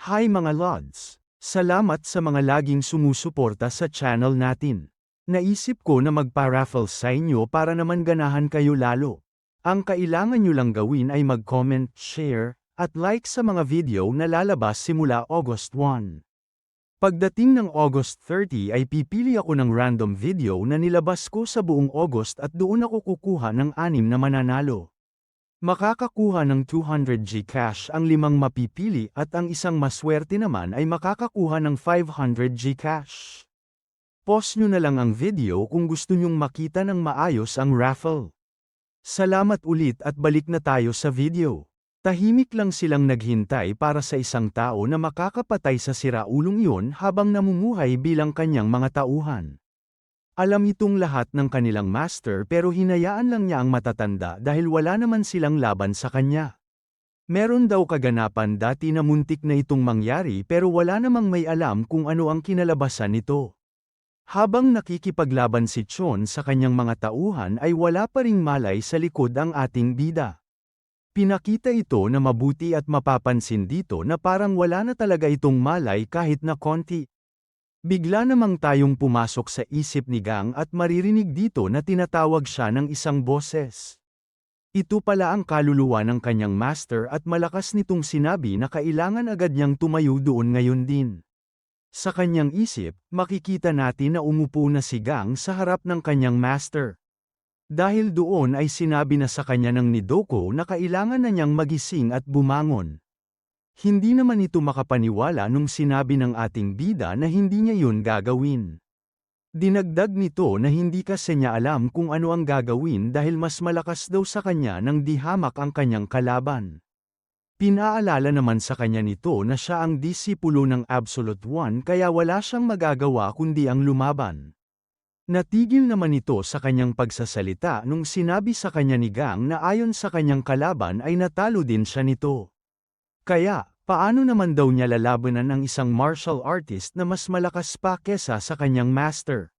Hi mga Lods! Salamat sa mga laging sumusuporta sa channel natin. Naisip ko na magpa-raffle sa inyo para naman ganahan kayo lalo. Ang kailangan nyo lang gawin ay mag-comment, share, at like sa mga video na lalabas simula August 1. Pagdating ng August 30 ay pipili ako ng random video na nilabas ko sa buong August at doon ako kukuha ng 6 na mananalo. Makakakuha ng 200 Gcash ang 5 mapipili at ang isang maswerte naman ay makakakuha ng 500 Gcash. Pause nyo na lang ang video kung gusto nyong makita ng maayos ang raffle. Salamat ulit at balik na tayo sa video. Tahimik lang silang naghintay para sa isang tao na makakapatay sa siraulong iyon habang namumuhay bilang kanyang mga tauhan. Alam itong lahat ng kanilang master pero hinayaan lang niya ang matatanda dahil wala naman silang laban sa kanya. Meron daw kaganapan dati na muntik na itong mangyari pero wala namang may alam kung ano ang kinalabasan nito. Habang nakikipaglaban si Chon sa kanyang mga tauhan ay wala pa ring malay sa likod ang ating bida. Pinakita ito na mabuti at mapapansin dito na parang wala na talaga itong malay kahit na konti. Bigla namang tayong pumasok sa isip ni Gang at maririnig dito na tinatawag siya ng isang boses. Ito pala ang kaluluwa ng kanyang master at malakas nitong sinabi na kailangan agad niyang tumayo doon ngayon din. Sa kanyang isip, makikita natin na umupo na si Gang sa harap ng kanyang master. Dahil doon ay sinabi na sa kanya ng ni Doko na kailangan na niyang magising at bumangon. Hindi naman ito makapaniwala nung sinabi ng ating bida na hindi niya yun gagawin. Dinagdag nito na hindi kasi niya alam kung ano ang gagawin dahil mas malakas daw sa kanya nang di hamak ang kanyang kalaban. Pinaalala naman sa kanya nito na siya ang disipulo ng Absolute One kaya wala siyang magagawa kundi ang lumaban. Natigil naman ito sa kanyang pagsasalita nung sinabi sa kanya ni Gang na ayon sa kanyang kalaban ay natalo din siya nito. Kaya, paano naman daw niya lalabanan ang isang martial artist na mas malakas pa kesa sa kanyang master?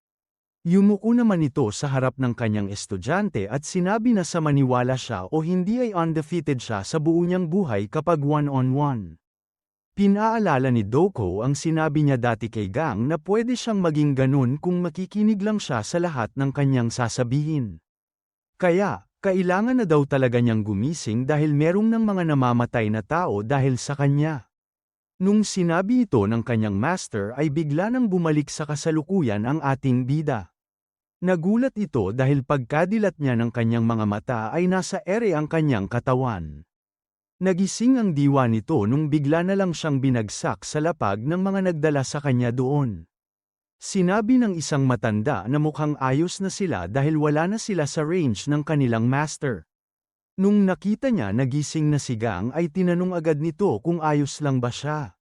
Yumuko naman ito sa harap ng kanyang estudyante at sinabi na sa maniwala siya o hindi ay undefeated siya sa buo niyang buhay kapag one-on-one. Pinaalala ni Doko ang sinabi niya dati kay Gang na pwede siyang maging ganun kung makikinig lang siya sa lahat ng kanyang sasabihin. Kaya, kailangan na daw talaga niyang gumising dahil merong ng mga namamatay na tao dahil sa kanya. Nung sinabi ito ng kanyang master ay bigla nang bumalik sa kasalukuyan ang ating bida. Nagulat ito dahil pagkadilat niya ng kanyang mga mata ay nasa ere ang kanyang katawan. Nagising ang diwa nito nung bigla na lang siyang binagsak sa lapag ng mga nagdala sa kanya doon. Sinabi ng isang matanda na mukhang ayos na sila dahil wala na sila sa range ng kanilang master. Nung nakita niya nagising na si Gang ay tinanong agad nito kung ayos lang ba siya.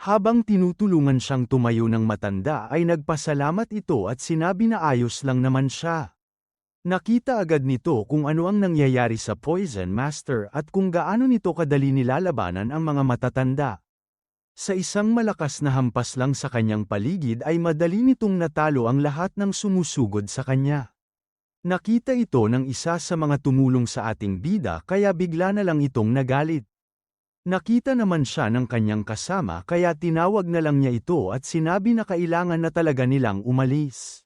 Habang tinutulungan siyang tumayo ng matanda ay nagpasalamat ito at sinabi na ayos lang naman siya. Nakita agad nito kung ano ang nangyayari sa Poison Master at kung gaano nito kadali nilalabanan ang mga matatanda. Sa isang malakas na hampas lang sa kanyang paligid ay madali nitong natalo ang lahat ng sumusugod sa kanya. Nakita ito ng isa sa mga tumulong sa ating bida kaya bigla na lang itong nagalit. Nakita naman siya ng kanyang kasama kaya tinawag na lang niya ito at sinabi na kailangan na talaga nilang umalis.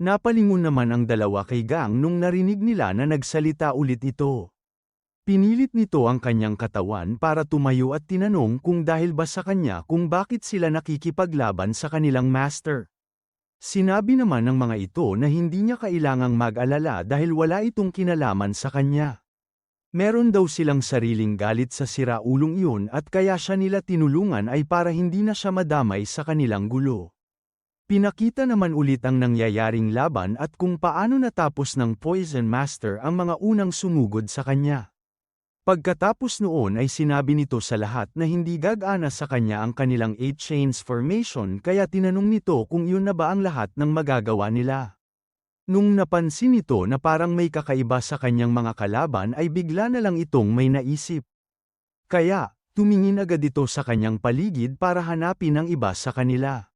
Napalingon naman ang dalawa kay Gang nung narinig nila na nagsalita ulit ito. Pinilit nito ang kanyang katawan para tumayo at tinanong kung dahil ba sa kanya kung bakit sila nakikipaglaban sa kanilang master. Sinabi naman ng mga ito na hindi niya kailangang mag-alala dahil wala itong kinalaman sa kanya. Meron daw silang sariling galit sa siraulong iyon at kaya siya nila tinulungan ay para hindi na siya madamay sa kanilang gulo. Pinakita naman ulit ang nangyayaring laban at kung paano natapos ng Poison Master ang mga unang sumugod sa kanya. Pagkatapos noon ay sinabi nito sa lahat na hindi gagana sa kanya ang kanilang 8 chains formation kaya tinanong nito kung yun na ba ang lahat ng magagawa nila. Nung napansin nito na parang may kakaiba sa kanyang mga kalaban ay bigla na lang itong may naisip. Kaya, tumingin agad ito sa kanyang paligid para hanapin ang iba sa kanila.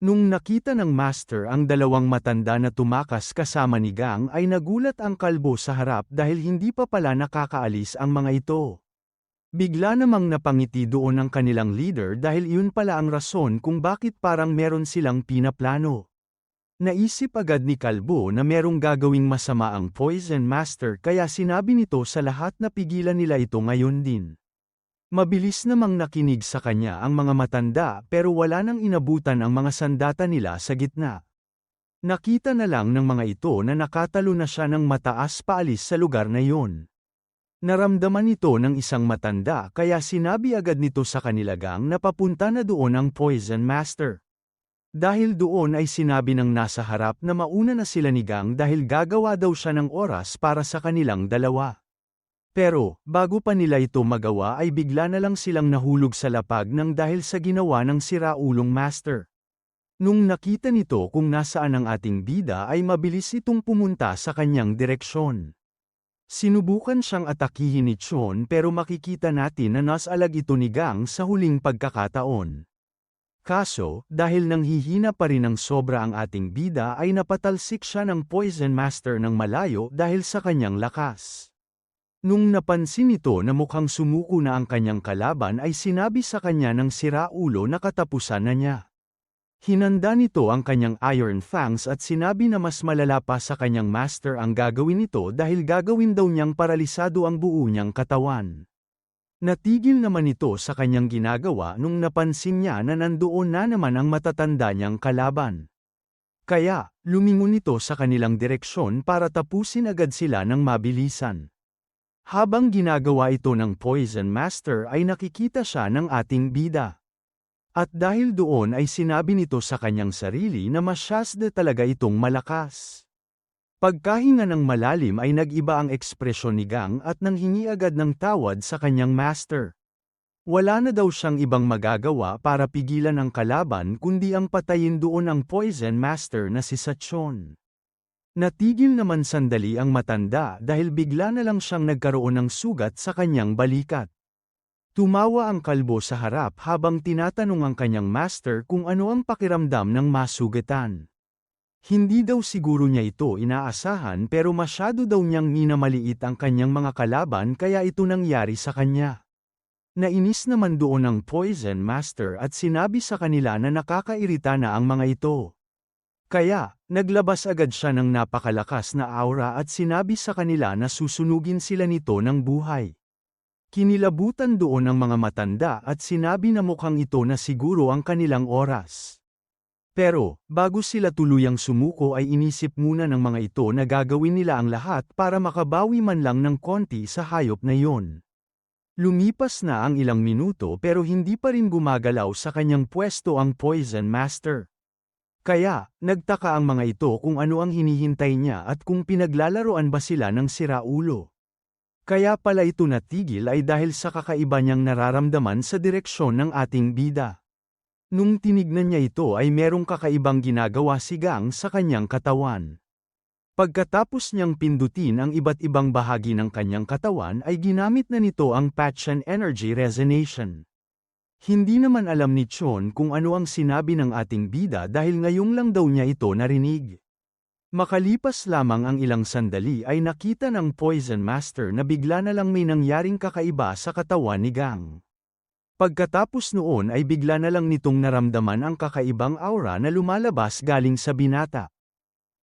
Nung nakita ng master ang dalawang matanda na tumakas kasama ni Gang ay nagulat ang kalbo sa harap dahil hindi pa pala nakakaalis ang mga ito. Bigla namang napangiti doon ang kanilang leader dahil iyon pala ang rason kung bakit parang meron silang pinaplano. Naisip agad ni Kalbo na merong gagawing masama ang Poison Master kaya sinabi nito sa lahat na pigilan nila ito ngayon din. Mabilis namang nakinig sa kanya ang mga matanda pero wala nang inabutan ang mga sandata nila sa gitna. Nakita na lang ng mga ito na nakatalo na siya ng mataas paalis sa lugar na iyon. Naramdaman ito ng isang matanda kaya sinabi agad nito sa kanila gang na papunta na doon ang Poison Master. Dahil doon ay sinabi ng nasa harap na mauna na sila ni Gang dahil gagawa daw siya ng oras para sa kanilang dalawa. Pero, bago pa nila ito magawa ay bigla na lang silang nahulog sa lapag ng dahil sa ginawa ng siraulong master. Nung nakita nito kung nasaan ang ating bida ay mabilis itong pumunta sa kanyang direksyon. Sinubukan siyang atakihin ni Chon pero makikita natin na nasalag ito ni Gang sa huling pagkakataon. Kaso, dahil nanghihina pa rin ng sobra ang ating bida ay napatalsik siya ng Poison Master ng malayo dahil sa kanyang lakas. Nung napansin nito na mukhang sumuko na ang kanyang kalaban ay sinabi sa kanya ng siraulo na katapusan na niya. Hinanda nito ang kanyang Iron Fangs at sinabi na mas malala pa sa kanyang master ang gagawin nito dahil gagawin daw niyang paralisado ang buo niyang katawan. Natigil naman ito sa kanyang ginagawa nung napansin niya na nandoon na naman ang matatanda niyang kalaban. Kaya, lumingon ito sa kanilang direksyon para tapusin agad sila ng mabilisan. Habang ginagawa ito ng Poison Master ay nakikita siya ng ating bida. At dahil doon ay sinabi nito sa kanyang sarili na masyasde talaga itong malakas. Pagkahinga ng malalim ay nag-iba ang ekspresyon ni Gang at nanghingi agad ng tawad sa kanyang master. Wala na daw siyang ibang magagawa para pigilan ang kalaban kundi ang patayin doon ang Poison Master na si Sachon. Natigil naman sandali ang matanda dahil bigla na lang siyang nagkaroon ng sugat sa kanyang balikat. Tumawa ang kalbo sa harap habang tinatanong ang kanyang master kung ano ang pakiramdam ng masugatan. Hindi daw siguro niya ito inaasahan pero masyado daw niyang minamaliit ang kanyang mga kalaban kaya ito nangyari sa kanya. Nainis naman doon ang Poison Master at sinabi sa kanila na nakakairita na ang mga ito. Kaya, naglabas agad siya ng napakalakas na aura at sinabi sa kanila na susunugin sila nito ng buhay. Kinilabutan doon ang mga matanda at sinabi na mukhang ito na siguro ang kanilang oras. Pero, bago sila tuluyang sumuko ay inisip muna ng mga ito na gagawin nila ang lahat para makabawi man lang ng konti sa hayop na iyon. Lumipas na ang ilang minuto pero hindi pa rin gumagalaw sa kanyang pwesto ang Poison Master. Kaya, nagtaka ang mga ito kung ano ang hinihintay niya at kung pinaglalaroan ba sila ng siraulo. Kaya pala ito natigil ay dahil sa kakaiba niyang nararamdaman sa direksyon ng ating bida. Nung tinignan niya ito ay merong kakaibang ginagawa si Gang sa kanyang katawan. Pagkatapos niyang pindutin ang iba't ibang bahagi ng kanyang katawan ay ginamit na nito ang Patchen Energy Resonation. Hindi naman alam ni Chon kung ano ang sinabi ng ating bida dahil ngayong lang daw niya ito narinig. Makalipas lamang ang ilang sandali ay nakita ng Poison Master na bigla na lang may nangyaring kakaiba sa katawan ni Gang. Pagkatapos noon ay bigla na lang nitong naramdaman ang kakaibang aura na lumalabas galing sa binata.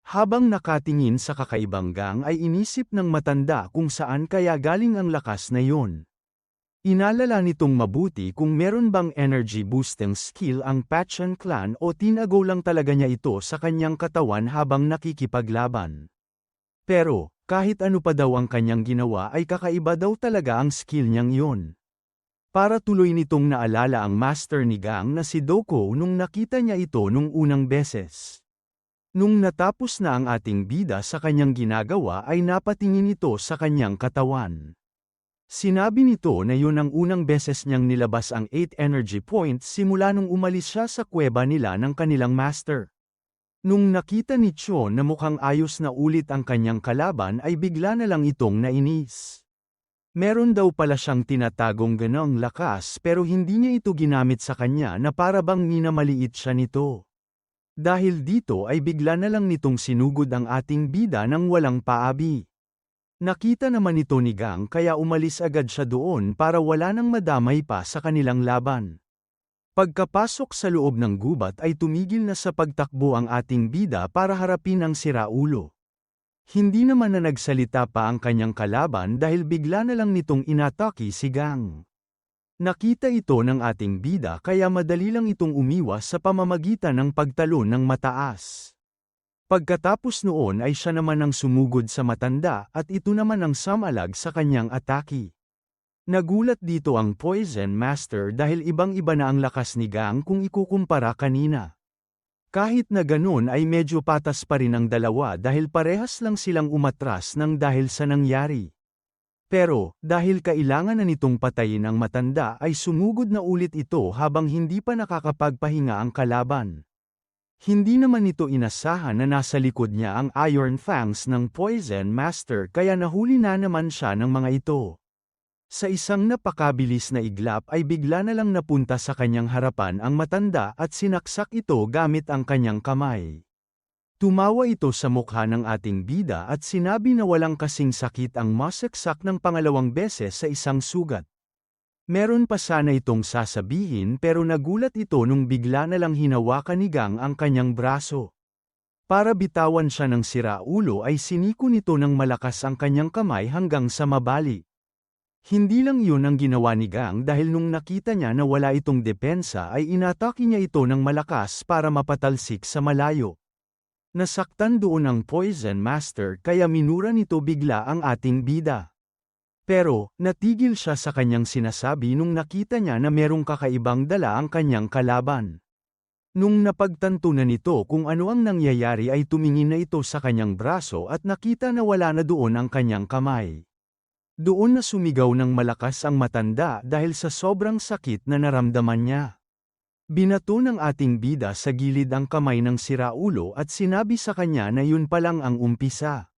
Habang nakatingin sa kakaibang Gang ay inisip ng matanda kung saan kaya galing ang lakas na iyon. Inalala nitong mabuti kung meron bang energy boosting skill ang Patchen Clan o tinago lang talaga niya ito sa kanyang katawan habang nakikipaglaban. Pero, kahit ano pa daw ang kanyang ginawa ay kakaiba daw talaga ang skill niyang iyon. Para tuloy nitong naalala ang master ni Gang na si Doko nung nakita niya ito nung unang beses. Nung natapos na ang ating bida sa kanyang ginagawa ay napatingin ito sa kanyang katawan. Sinabi nito na yun ang unang beses niyang nilabas ang 8 energy points simula nung umalis siya sa kuweba nila ng kanilang master. Nung nakita ni Chon na mukhang ayos na ulit ang kanyang kalaban ay bigla na lang itong nainis. Meron daw pala siyang tinatagong ganong lakas pero hindi niya ito ginamit sa kanya na para bang minamaliit siya nito. Dahil dito ay bigla na lang nitong sinugod ang ating bida ng walang paabi. Nakita naman ito ni Gang kaya umalis agad siya doon para wala nang madamay pa sa kanilang laban. Pagkapasok sa loob ng gubat ay tumigil na sa pagtakbo ang ating bida para harapin ang siraulo. Hindi naman na nagsalita pa ang kanyang kalaban dahil bigla na lang nitong inatake si Gang. Nakita ito ng ating bida kaya madali lang itong umiwas sa pamamagitan ng pagtalon ng mataas. Pagkatapos noon ay siya naman ang sumugod sa matanda at ito naman ang samalag sa kanyang atake. Nagulat dito ang Poison Master dahil ibang-iba na ang lakas ni Gang kung ikukumpara kanina. Kahit na ganun ay medyo patas pa rin ang dalawa dahil parehas lang silang umatras ng dahil sa nangyari. Pero, dahil kailangan na nitong patayin ang matanda ay sumugod na ulit ito habang hindi pa nakakapagpahinga ang kalaban. Hindi naman ito inasahan na nasa likod niya ang Iron Fangs ng Poison Master kaya nahuli na naman siya ng mga ito. Sa isang napakabilis na iglap ay bigla na lang napunta sa kanyang harapan ang matanda at sinaksak ito gamit ang kanyang kamay. Tumawa ito sa mukha ng ating bida at sinabi na walang kasing sakit ang masaksak ng pangalawang beses sa isang sugat. Meron pa sana itong sasabihin pero nagulat ito nung bigla na lang hinawakan ni Gang ang kanyang braso. Para bitawan siya ng siraulo ay siniko nito ng malakas ang kanyang kamay hanggang sa mabali. Hindi lang yun ang ginawa ni Gang dahil nung nakita niya na wala itong depensa ay inatake niya ito ng malakas para mapatalsik sa malayo. Nasaktan doon ang Poison Master kaya minura nito bigla ang ating bida. Pero, natigil siya sa kanyang sinasabi nung nakita niya na merong kakaibang dala ang kanyang kalaban. Nung napagtanto na nito kung ano ang nangyayari ay tumingin na ito sa kanyang braso at nakita na wala na doon ang kanyang kamay. Doon na sumigaw ng malakas ang matanda dahil sa sobrang sakit na naramdaman niya. Binato ng ating bida sa gilid ang kamay ng siraulo at sinabi sa kanya na yun pa lang ang umpisa.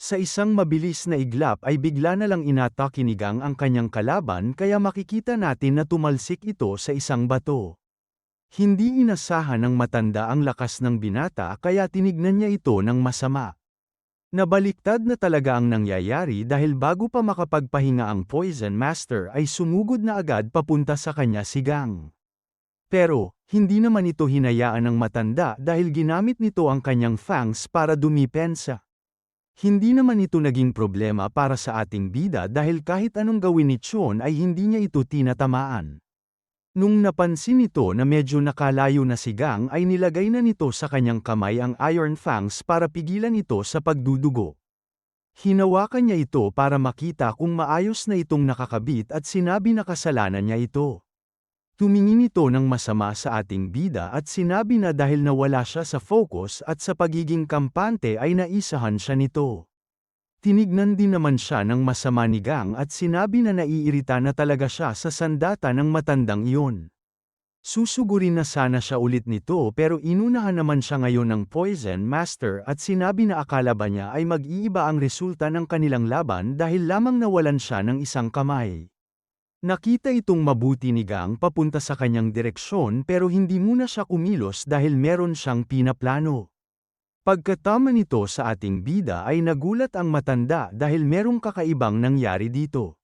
Sa isang mabilis na iglap ay bigla na lang inatake ni Gang ang kanyang kalaban kaya makikita natin na tumalsik ito sa isang bato. Hindi inasahan ng matanda ang lakas ng binata kaya tinignan niya ito ng masama. Nabaliktad na talaga ang nangyayari dahil bago pa makapagpahinga ang Poison Master ay sumugod na agad papunta sa kanya si Gang. Pero, hindi naman ito hinayaan ng matanda dahil ginamit nito ang kanyang fangs para dumipensa. Hindi naman ito naging problema para sa ating bida dahil kahit anong gawin ni Chon ay hindi niya ito tinatamaan. Nung napansin nito na medyo nakalayo na si Gang ay nilagay na nito sa kanyang kamay ang Iron Fangs para pigilan ito sa pagdudugo. Hinawakan niya ito para makita kung maayos na itong nakakabit at sinabi na kasalanan niya ito. Tumingin ito ng masama sa ating bida at sinabi na dahil nawala siya sa focus at sa pagiging kampante ay naisahan siya nito. Tinignan din naman siya ng masama ni Gang at sinabi na naiirita na talaga siya sa sandata ng matandang iyon. Susugurin na sana siya ulit nito pero inunahan naman siya ngayon ng Poison Master at sinabi na akala ba niya ay mag-iiba ang resulta ng kanilang laban dahil lamang nawalan siya ng isang kamay. Nakita itong mabuti ni Gang papunta sa kanyang direksyon pero hindi muna siya kumilos dahil meron siyang pinaplano. Pagkatama nito sa ating bida ay nagulat ang matanda dahil merong kakaibang nangyari dito.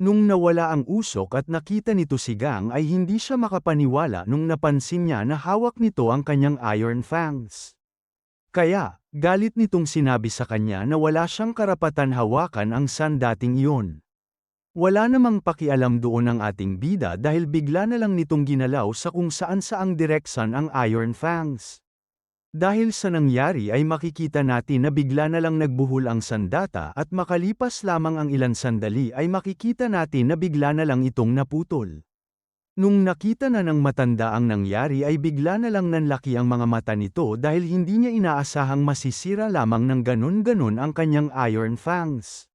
Nung nawala ang usok at nakita nito si Gang ay hindi siya makapaniwala nung napansin niya na hawak nito ang kanyang Iron Fangs. Kaya, galit nitong sinabi sa kanya na wala siyang karapatan hawakan ang sandating iyon. Wala namang pakialam doon ang ating bida dahil bigla na lang nitong ginalaw sa kung saan-saang direksyon ang Iron Fangs. Dahil sa nangyari ay makikita natin na bigla na lang nagbuhol ang sandata at makalipas lamang ang ilan sandali ay makikita natin na bigla na lang itong naputol. Nung nakita na ng matanda ang nangyari ay bigla na lang nanlaki ang mga mata nito dahil hindi niya inaasahang masisira lamang ng ganon-ganon ang kanyang Iron Fangs.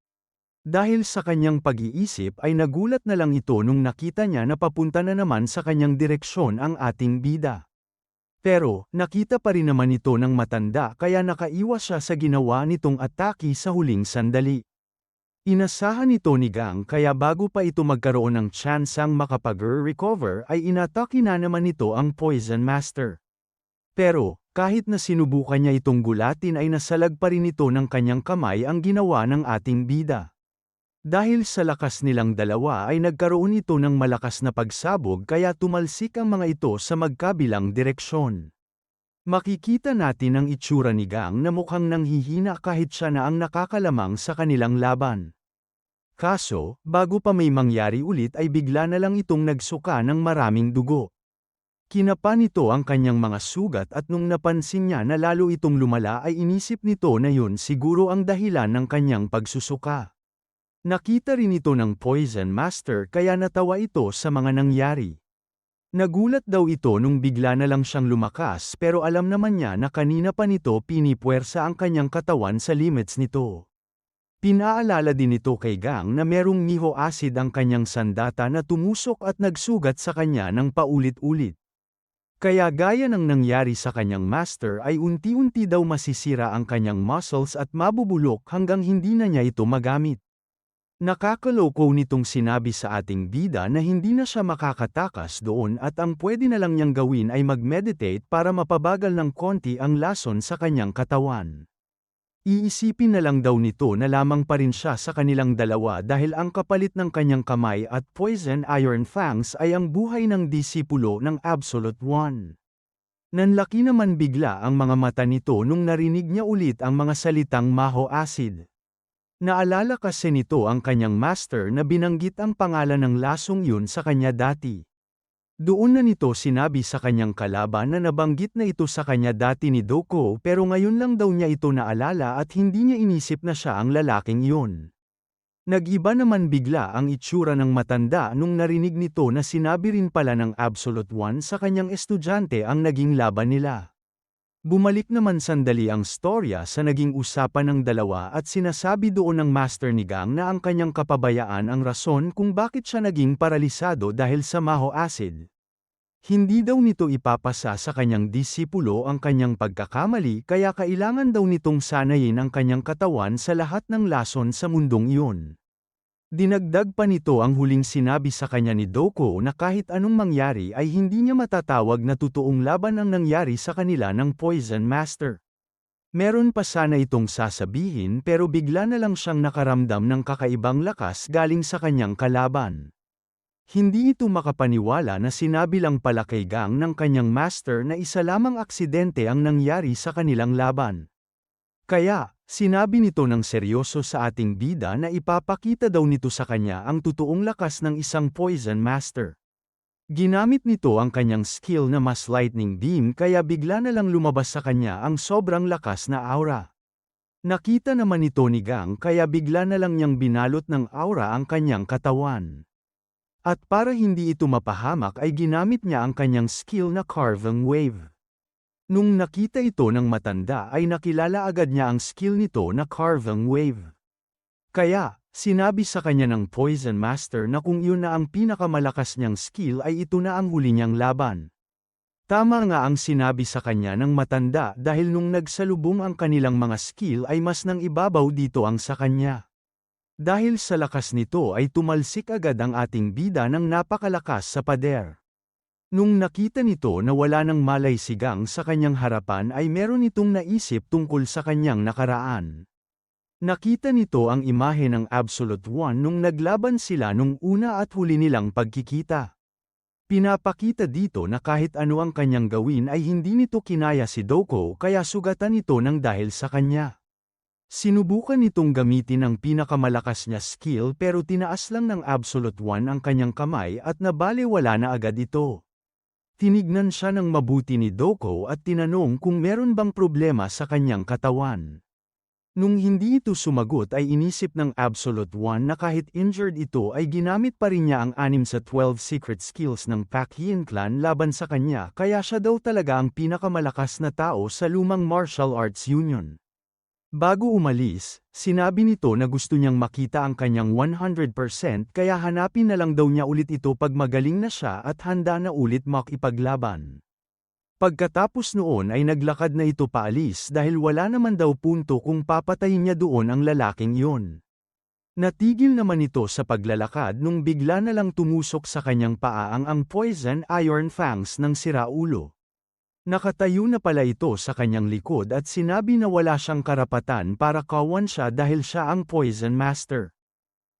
Dahil sa kanyang pag-iisip ay nagulat na lang ito nung nakita niya na papunta na naman sa kanyang direksyon ang ating bida. Pero, nakita pa rin naman ito ng matanda kaya nakaiwas siya sa ginawa nitong atake sa huling sandali. Inasahan nito ni Gang kaya bago pa ito magkaroon ng tsansang makapag-recover ay inatake na naman nito ang Poison Master. Pero, Kahit na sinubukan niya itong gulatin ay nasalag pa rin ito ng kanyang kamay ang ginawa ng ating bida. Dahil sa lakas nilang dalawa ay nagkaroon ito ng malakas na pagsabog kaya tumalsik ang mga ito sa magkabilang direksyon. Makikita natin ang itsura ni Gang na mukhang nanghihina kahit siya na ang nakakalamang sa kanilang laban. Kaso, bago pa may mangyari ulit ay bigla na lang itong nagsuka ng maraming dugo. Kinapa nito ang kanyang mga sugat at nung napansin niya na lalo itong lumala ay inisip nito na yun siguro ang dahilan ng kanyang pagsusuka. Nakita rin ito ng Poison Master kaya natawa ito sa mga nangyari. Nagulat daw ito nung bigla na lang siyang lumakas pero alam naman niya na kanina pa nito pinipuwersa ang kanyang katawan sa limits nito. Pinaalala din ito kay Gang na merong miho acid ang kanyang sandata na tumusok at nagsugat sa kanya ng paulit-ulit. Kaya gaya ng nangyari sa kanyang master ay unti-unti daw masisira ang kanyang muscles at mabubulok hanggang hindi na niya ito magamit. Nakakaloko nitong sinabi sa ating bida na hindi na siya makakatakas doon at ang pwede na lang niyang gawin ay mag-meditate para mapabagal ng konti ang lason sa kanyang katawan. Iisipin na lang daw nito na lamang pa rin siya sa kanilang dalawa dahil ang kapalit ng kanyang kamay at Poison Iron Fangs ay ang buhay ng disipulo ng Absolute One. Nanlaki naman bigla ang mga mata nito nung narinig niya ulit ang mga salitang Maho Acid. Naalala kasi nito ang kanyang master na binanggit ang pangalan ng lasong yun sa kanya dati. Doon na nito sinabi sa kanyang kalaban na nabanggit na ito sa kanya dati ni Doko pero ngayon lang daw niya ito naalala at hindi niya inisip na siya ang lalaking iyon. Nag-iba naman bigla ang itsura ng matanda nung narinig nito na sinabi rin pala ng Absolute One sa kanyang estudyante ang naging laban nila. Bumalik naman sandali ang storya sa naging usapan ng dalawa at sinasabi doon ng master ni Gang na ang kanyang kapabayaan ang rason kung bakit siya naging paralisado dahil sa Maho Acid. Hindi daw nito ipapasa sa kanyang disipulo ang kanyang pagkakamali kaya kailangan daw nitong sanayin ang kanyang katawan sa lahat ng lason sa mundong iyon. Dinagdag pa nito ang huling sinabi sa kanya ni Doko na kahit anong mangyari ay hindi niya matatawag na totoong laban ang nangyari sa kanila ng Poison Master. Meron pa sana itong sasabihin pero bigla na lang siyang nakaramdam ng kakaibang lakas galing sa kanyang kalaban. Hindi ito makapaniwala na sinabi lang pala kay Gang ng kanyang master na isa lamang aksidente ang nangyari sa kanilang laban. Kaya, sinabi nito ng seryoso sa ating bida na ipapakita daw nito sa kanya ang totoong lakas ng isang Poison Master. Ginamit nito ang kanyang skill na mas lightning beam kaya bigla na lang lumabas sa kanya ang sobrang lakas na aura. Nakita naman ito ni Gang kaya bigla na lang niyang binalot ng aura ang kanyang katawan. At para hindi ito mapahamak ay ginamit niya ang kanyang skill na Carving Wave. Nung nakita ito ng matanda ay nakilala agad niya ang skill nito na Carving Wave. Kaya, sinabi sa kanya ng Poison Master na kung iyon na ang pinakamalakas niyang skill ay ito na ang huli niyang laban. Tama nga ang sinabi sa kanya ng matanda dahil nung nagsalubong ang kanilang mga skill ay mas nang ibabaw dito ang sa kanya. Dahil sa lakas nito ay tumalsik agad ang ating bida ng napakalakas sa pader. Nung nakita nito na wala nang malay si Gang sa kanyang harapan ay meron itong naisip tungkol sa kanyang nakaraan. Nakita nito ang imahe ng Absolute One nung naglaban sila nung una at huli nilang pagkikita. Pinapakita dito na kahit ano ang kanyang gawin ay hindi nito kinaya si Doko kaya sugatan ito ng dahil sa kanya. Sinubukan nitong gamitin ang pinakamalakas niya skill pero tinaas lang ng Absolute One ang kanyang kamay at nabalewala na agad ito. Tinignan siya ng mabuti ni Doko at tinanong kung meron bang problema sa kanyang katawan. Nung hindi ito sumagot ay inisip ng Absolute One na kahit injured ito ay ginamit pa rin niya ang 6 sa 12 secret skills ng Pacquiao clan laban sa kanya kaya siya daw talaga ang pinakamalakas na tao sa lumang martial arts union. Bago umalis, sinabi nito na gusto niyang makita ang kanyang 100% kaya hanapin na lang daw niya ulit ito pag magaling na siya at handa na ulit makipaglaban. Pagkatapos noon ay naglakad na ito paalis dahil wala naman daw punto kung papatayin niya doon ang lalaking iyon. Natigil naman ito sa paglalakad nung bigla na lang tumusok sa kanyang paa ang Poison Iron Fangs ng siraulo. Nakatayo na pala ito sa kanyang likod at sinabi na wala siyang karapatan para kawan siya dahil siya ang Poison Master.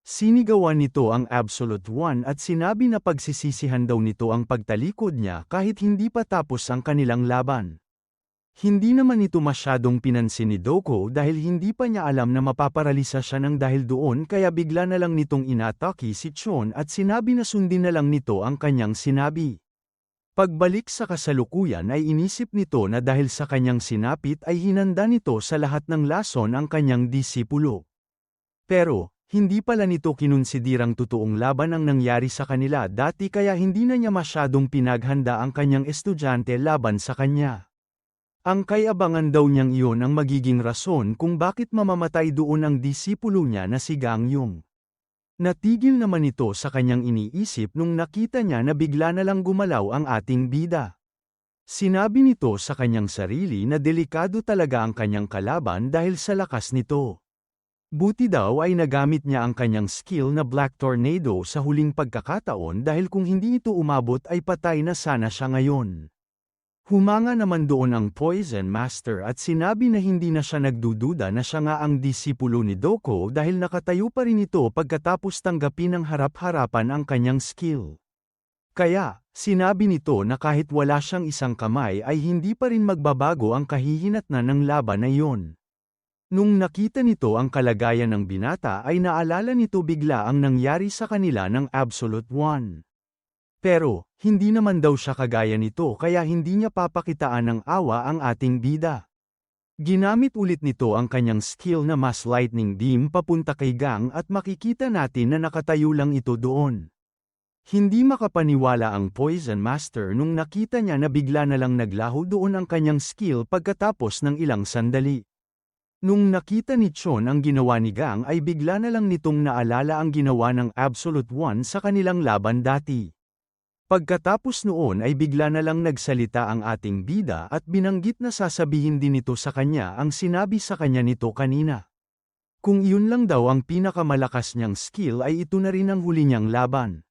Sinigawan nito ang Absolute One at sinabi na pagsisisihan daw nito ang pagtalikod niya kahit hindi pa tapos ang kanilang laban. Hindi naman ito masyadong pinansin ni Doko dahil hindi pa niya alam na mapaparalisa siya ng dahil doon kaya bigla na lang nitong inatake si Chon at sinabi na sundin na lang nito ang kanyang sinabi. Pagbalik sa kasalukuyan ay inisip nito na dahil sa kanyang sinapit ay hinanda nito sa lahat ng lason ang kanyang disipulo. Pero, hindi pala nito kinunsidirang totoong laban ang nangyari sa kanila dati kaya hindi na niya masyadong pinaghanda ang kanyang estudyante laban sa kanya. Ang kayabangan daw niyang iyon ang magiging rason kung bakit mamamatay doon ang disipulo niya na si Gang Yung. Natigil naman ito sa kanyang iniisip nung nakita niya na bigla na lang gumalaw ang ating bida. Sinabi nito sa kanyang sarili na delikado talaga ang kanyang kalaban dahil sa lakas nito. Buti daw ay nagamit niya ang kanyang skill na Black Tornado sa huling pagkakataon dahil kung hindi ito umabot ay patay na sana siya ngayon. Humanga naman doon ang Poison Master at sinabi na hindi na siya nagdududa na siya nga ang disipulo ni Doko dahil nakatayo pa rin ito pagkatapos tanggapin ng harap-harapan ang kanyang skill. Kaya, sinabi nito na kahit wala siyang isang kamay ay hindi pa rin magbabago ang kahihinatnan ng laban na iyon. Nung nakita nito ang kalagayan ng binata ay naalala nito bigla ang nangyari sa kanila ng Absolute One. Pero, hindi naman daw siya kagaya nito kaya hindi niya papakitaan ng awa ang ating bida. Ginamit ulit nito ang kanyang skill na Mass Lightning Beam papunta kay Gang at makikita natin na nakatayo lang ito doon. Hindi makapaniwala ang Poison Master nung nakita niya na bigla na lang naglaho doon ang kanyang skill pagkatapos ng ilang sandali. Nung nakita ni Chon ang ginawa ni Gang ay bigla na lang nitong naalala ang ginawa ng Absolute One sa kanilang laban dati. Pagkatapos noon ay bigla na lang nagsalita ang ating bida at binanggit na sasabihin din nito sa kanya ang sinabi sa kanya nito kanina. Kung iyon lang daw ang pinakamalakas niyang skill ay ito na rin ang huli niyang laban.